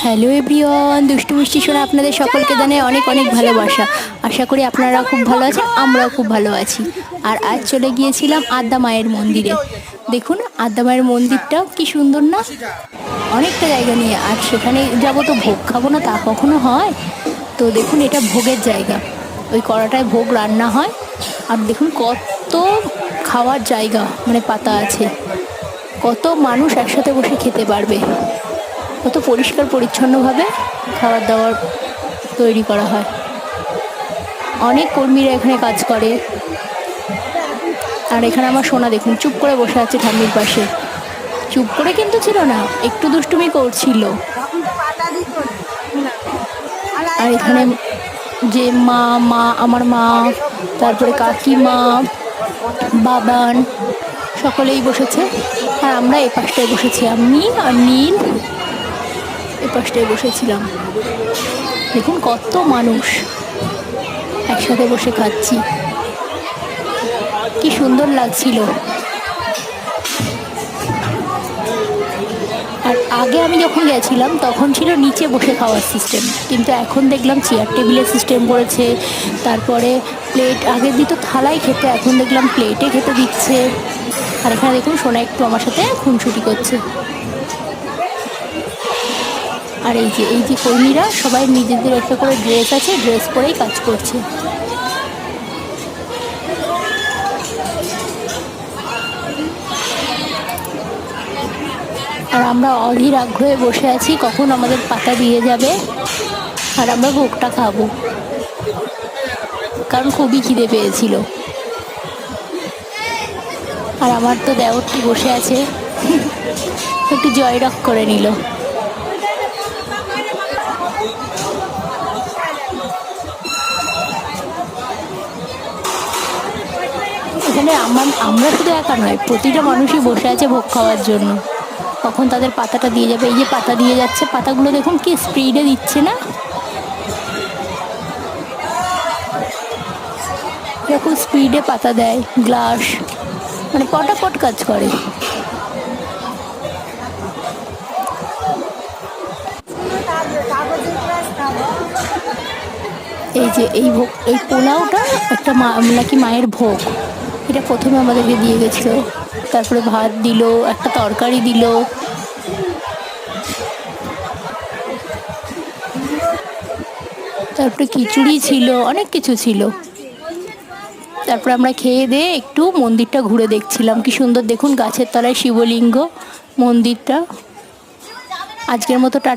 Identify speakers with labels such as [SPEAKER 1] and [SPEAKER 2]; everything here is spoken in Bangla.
[SPEAKER 1] হ্যালো এভরিওয়ান, দুষ্টু মিষ্টি শোনা আপনাদের সকলকে জানাই অনেক অনেক ভালোবাসা। আশা করি আপনারা খুব ভালো আছেন, আমরাও খুব ভালো আছি। আর আজ চলে গিয়েছিলাম আদ্যা মায়ের মন্দিরে। দেখুন আদ্যা মায়ের মন্দিরটাও কি সুন্দর না, অনেকটা জায়গা নিয়ে। আর সেখানে যাবো তো ভোগ খাবো না তা কখনো হয়? তো দেখুন এটা ভোগের জায়গা, ওই কড়াটায় ভোগ রান্না হয়। আর দেখুন কত খাওয়ার জায়গা, মানে পাতা আছে, কত মানুষ একসাথে বসে খেতে পারবে। কত পরিষ্কার পরিচ্ছন্নভাবে খাবার দাবার তৈরি করা হয়। অনেক কর্মীরা এখানে কাজ করে। আর এখানে আমার সোনা দেখুন চুপ করে বসে আছে ঠাম্মির পাশে। চুপ করে কিন্তু ছিল না, একটু দুষ্টুমি করছিল। আর এখানে যে আমার মা, তারপরে কাকিমা, বাবান সকলেই বসেছে। আর আমরা এই পাশটায় বসেছি, আমি আর নীল এই পাশটায় বসেছিলাম। দেখুন কত মানুষ একসাথে বসে খাচ্ছি, কি সুন্দর লাগছিল। আর আগে আমি যখন গেছিলাম তখন ছিল নিচে বসে খাওয়ার সিস্টেম, কিন্তু এখন দেখলাম চেয়ার টেবিলের সিস্টেম করেছে। তারপরে প্লেট, আগে দিত থালায় খেতে, এখন দেখলাম প্লেটে খেতে দিচ্ছে। আর এখানে দেখুন সোনা একটু আমার সাথে খুনসুটি করছে। আর এই যে কর্মীরা সবাই নিজেদের একটা করে ড্রেস আছে, ড্রেস পরেই কাজ করছে। আর আমরা অধীর আগ্রহে বসে আছি কখন আমাদের পাতা দিয়ে যাবে আর আমরা ভোগটা খাবো, কারণ খুবই খিদে পেয়েছিল। আর আমার তো দেওরটি বসে আছে, একটু জয়রক করে নিল। এখানে আমরা শুধু একা নয়, প্রতিটা মানুষই বসে আছে ভোগ খাওয়ার জন্য, কখন তাদের পাতাটা দিয়ে যাবে। এই যে পাতা দিয়ে যাচ্ছে, পাতাগুলো দেখুন কি স্পিডে দিচ্ছে না, এরকম স্পিডে পাতা দেয়। গ্লাস মানে পটাপট কাজ করে। এই যে এই পোলাওটা একটা নাকি মায়ের ভোগ, এটা প্রথমে আমাদেরকে দিয়ে গেছিলো। তারপরে ভাত দিল, একটা তরকারি দিল, তারপরে খিচুড়ি ছিল, অনেক কিছু ছিল। তারপরে আমরা খেয়ে দিয়ে একটু মন্দিরটা ঘুরে দেখছিলাম, কি সুন্দর দেখুন গাছের তলায় শিবলিঙ্গ মন্দিরটা। আজকের মতো টাটা।